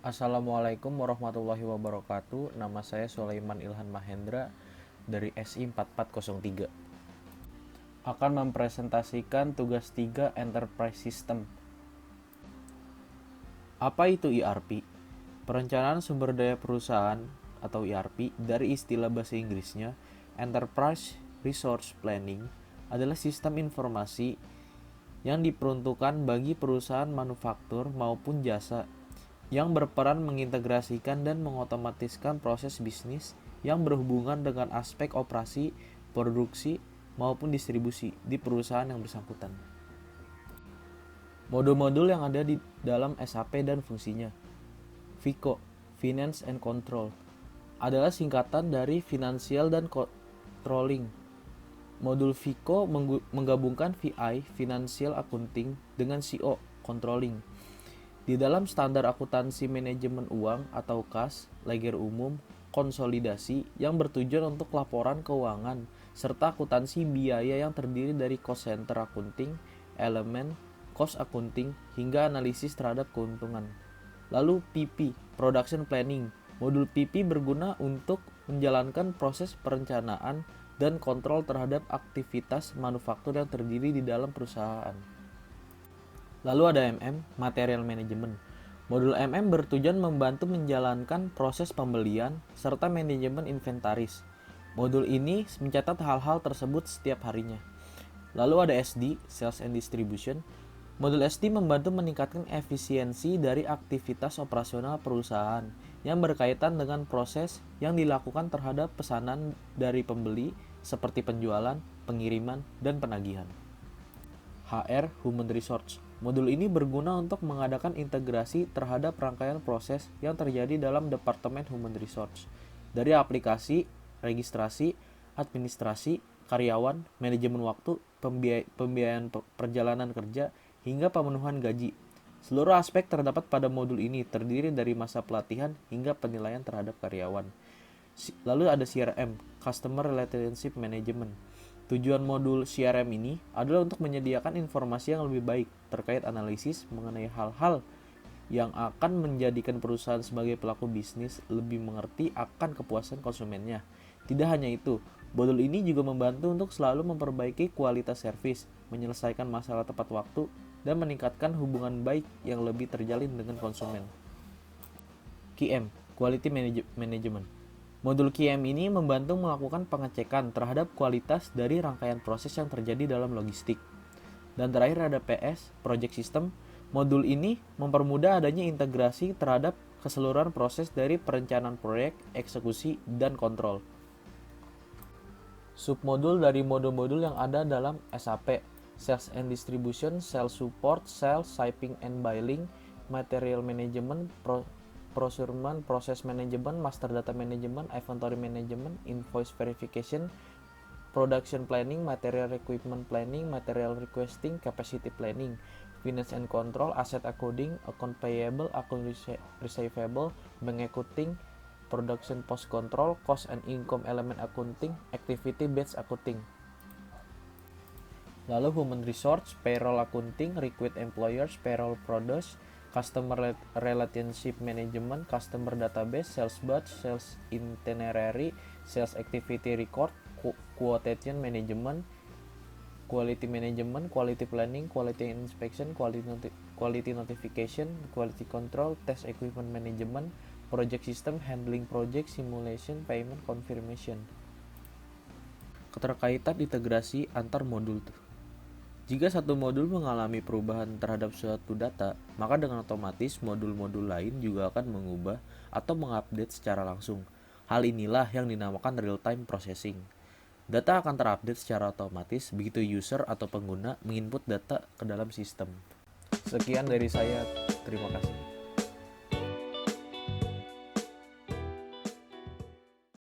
Assalamualaikum warahmatullahi wabarakatuh. Nama saya Sulaiman Ilhan Mahendra dari SI 4403. Akan mempresentasikan tugas 3 Enterprise System. Apa itu ERP? Perencanaan sumber daya perusahaan atau ERP dari istilah bahasa Inggrisnya Enterprise Resource Planning adalah sistem informasi yang diperuntukkan bagi perusahaan manufaktur maupun jasa yang berperan mengintegrasikan dan mengotomatiskan proses bisnis yang berhubungan dengan aspek operasi, produksi, maupun distribusi di perusahaan yang bersangkutan. Modul-modul yang ada di dalam SAP dan fungsinya. FICO, Finance and Control, adalah singkatan dari Financial dan Controlling. Modul FICO menggabungkan VI, Financial Accounting, dengan CO, Controlling. Di dalam standar akuntansi manajemen uang atau KAS, ledger umum, konsolidasi yang bertujuan untuk laporan keuangan, serta akuntansi biaya yang terdiri dari cost center accounting, elemen, cost accounting, hingga analisis terhadap keuntungan. Lalu PP, Production Planning. Modul PP berguna untuk menjalankan proses perencanaan dan kontrol terhadap aktivitas manufaktur yang terdiri di dalam perusahaan. Lalu ada MM, Material Management. Modul MM bertujuan membantu menjalankan proses pembelian serta manajemen inventaris. Modul ini mencatat hal-hal tersebut setiap harinya. Lalu ada SD, Sales and Distribution. Modul SD membantu meningkatkan efisiensi dari aktivitas operasional perusahaan yang berkaitan dengan proses yang dilakukan terhadap pesanan dari pembeli seperti penjualan, pengiriman, dan penagihan. HR, Human Resource. Modul ini berguna untuk mengadakan integrasi terhadap rangkaian proses yang terjadi dalam Departemen Human Resource, dari aplikasi, registrasi, administrasi, karyawan, manajemen waktu, pembiayaan perjalanan kerja, hingga pemenuhan gaji. Seluruh aspek terdapat pada modul ini, terdiri dari masa pelatihan hingga penilaian terhadap karyawan. Lalu ada CRM, Customer Relationship Management. Tujuan modul CRM ini adalah untuk menyediakan informasi yang lebih baik terkait analisis mengenai hal-hal yang akan menjadikan perusahaan sebagai pelaku bisnis lebih mengerti akan kepuasan konsumennya. Tidak hanya itu, modul ini juga membantu untuk selalu memperbaiki kualitas servis, menyelesaikan masalah tepat waktu, dan meningkatkan hubungan baik yang lebih terjalin dengan konsumen. QM, Quality Management. Modul QM ini membantu melakukan pengecekan terhadap kualitas dari rangkaian proses yang terjadi dalam logistik. Dan terakhir ada PS, Project System. Modul ini mempermudah adanya integrasi terhadap keseluruhan proses dari perencanaan proyek, eksekusi, dan kontrol. Submodul dari modul-modul yang ada dalam SAP: Sales and Distribution, Sales Support, Sales, Shipping and Buying, Material Management, Procurement, Process Management, Master Data Management, Inventory Management, Invoice Verification, Production Planning, Material Equipment Planning, Material Requesting, Capacity Planning, Finance and Control, Asset Accounting, Account Payable, Account Receivable, Bank Accounting, Production Post Control, Cost and Income Element Accounting, Activity Based Accounting. Lalu Human Resource, Payroll Accounting, Recruit Employers, Payroll Produce, Customer Relationship Management, Customer Database, Sales Batch, Sales Itinerary, Sales Activity Record, Quotation Management, Quality Management, Quality Planning, Quality Inspection, Quality Notification, Quality Control, Test Equipment Management, Project System, Handling Project, Simulation, Payment Confirmation. Keterkaitan integrasi antar modul. Jika satu modul mengalami perubahan terhadap suatu data, maka dengan otomatis modul-modul lain juga akan mengubah atau mengupdate secara langsung. Hal inilah yang dinamakan real-time processing. Data akan terupdate secara otomatis begitu user atau pengguna menginput data ke dalam sistem. Sekian dari saya, terima kasih.